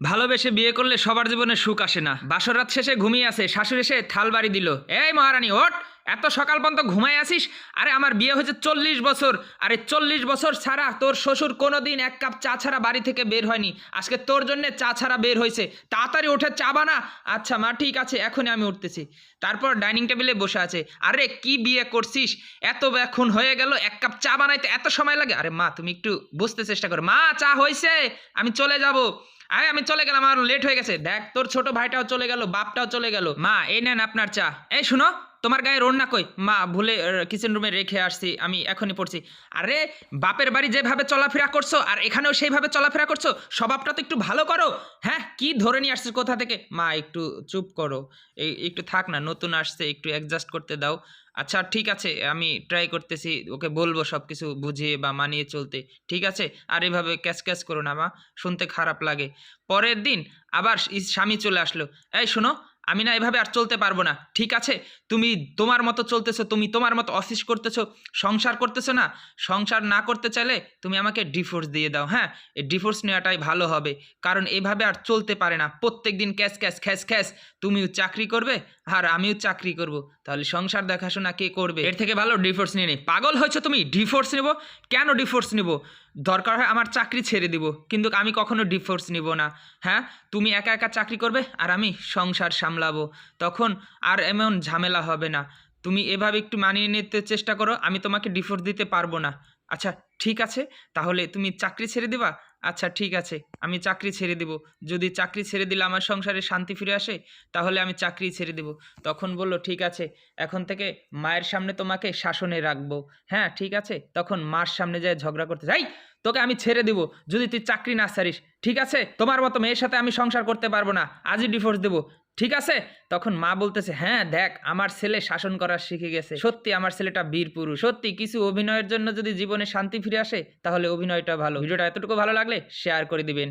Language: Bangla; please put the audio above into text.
ভালোবেসে বিয়ে করলে সবার জীবনে সুখ আসে না। বাসর রাত শেষে ঘুমিয়ে আছে, শাশুড়ি এসে থাল বাড়ি দিল, এই মহারানী ওঠ, এত সকাল পর্যন্ত ঘুমাই আসিস? আরে আমার বিয়ে হয়েছে 40 বছর। আরে 40 বছর ছাড়া তোর শ্বশুর কোনোদিন এক কাপ চা ছাড়া বাড়ি থেকে বের হয়নি, আজকে তোর জন্য চা ছাড়া বের হয়েছে। তাড়াতাড়ি ওঠে চা বানা। আচ্ছা মা, ঠিক আছে, এখনই আমি উঠতেছি। তারপর ডাইনিং টেবিলে বসে আছে। আরে কি বিয়ে করছিস, এত এখন হয়ে গেল, এক কাপ চা বানাইতে এত সময় লাগে? আরে মা, তুমি একটু বুঝতে চেষ্টা করো। মা, চা হয়েছে, আমি চলে যাব। আরে আমি চলে গেলাম, আমার লেট হয়ে গেছে। দেখ, তোর ছোট ভাইটাও চলে গেল, বাপটাও চলে গেল। মা, এই নেন আপনার চা। এই শুনো, তোমার গায়ে ওড়না কই? মা, ভুলে কিচেন রুমে রেখে আসছি, আমি এখনই পড়ছি। আরে বাপের বাড়ি যেভাবে চলাফেরা করছো আর এখানেও সেইভাবে চলাফেরা করছো, স্বভাবটা তো একটু ভালো করো। হ্যাঁ, কি ধরে নিয়ে আসছিস কোথা থেকে? মা, একটু চুপ করো, একটু থাক না, নতুন আসছে, একটু অ্যাডজাস্ট করতে দাও। আচ্ছা ঠিক আছে, আমি ট্রাই করতেছি, ওকে বলবো সব কিছু বুঝিয়ে বা মানিয়ে চলতে। ঠিক আছে, আর এভাবে ক্যাচ ক্যাচ করো না মা, শুনতে খারাপ লাগে। পরের দিন আবার স্বামী চলে আসলো। এই শোনো, আমি না এভাবে আর চলতে পারবো না, ঠিক আছে? তুমি তোমার মতো চলতেছো, তুমি তোমার মতো অফিস করতেছো, সংসার করতেছো না। সংসার না করতে চাইলে তুমি আমাকে ডিভোর্স দিয়ে দাও। হ্যাঁ, এই ডিভোর্স নেওয়াটাই ভালো হবে, কারণ এভাবে আর চলতে পারে না। প্রত্যেক দিন ক্যাশ ক্যাশ খ্যাস খ্যাস, তুমিও চাকরি করবে আর আমিও চাকরি করব, তাহলে সংসার দেখাশোনা কে করবে? এর থেকে ভালো ডিভোর্স নিয়ে নেই। পাগল হয়েছো তুমি? ডিভোর্স নেব? কেন ডিভোর্স নেব? দরকার হয় আমার চাকরি ছেড়ে দিব, কিন্তু আমি কখনো ডিভোর্স নিব না। হ্যাঁ, তুমি একা একা চাকরি করবে আর আমি সংসার সামলাবো, তখন আর এমন ঝামেলা হবে না। তুমি এভাবে একটু মানিয়ে নিতে চেষ্টা করো, আমি তোমাকে ডিভোর্স দিতে পারবো না। আচ্ছা ঠিক আছে, তাহলে তুমি চাকরি ছেড়ে দিবা? আচ্ছা ঠিক আছে, আমি চাকরি ছেড়ে দিব। যদি চাকরি ছেড়ে দিলে আমার সংসারে শান্তি ফিরে আসে, তাহলে আমি চাকরি ছেড়ে দিব। তখন বলল, ঠিক আছে, এখন থেকে মায়ের সামনে তোমাকে শাসনে রাখবো। হ্যাঁ ঠিক আছে। তখন মার সামনে যায় ঝগড়া করতে যাই, তোকে আমি ছেড়ে দিব যদি তুই চাকরি না ছাড়িস। ঠিক আছে, তোমার মতো মেয়ের সাথে আমি সংসার করতে পারবো না, আজই ডিভোর্স দেবো। ঠিক আছে। তখন মা বলতেছে, হ্যাঁ দেখ, আমার ছেলে শাসন করা শিখে গেছে, সত্যি আমার ছেলেটা বীর পুরুষ। সত্যি কিছু অভিনয়ের জন্য যদি জীবনে শান্তি ফিরে আসে, তাহলে অভিনয়টা ভালো। ভিডিওটা এতটুকু ভালো লাগলে শেয়ার করে দিবেন।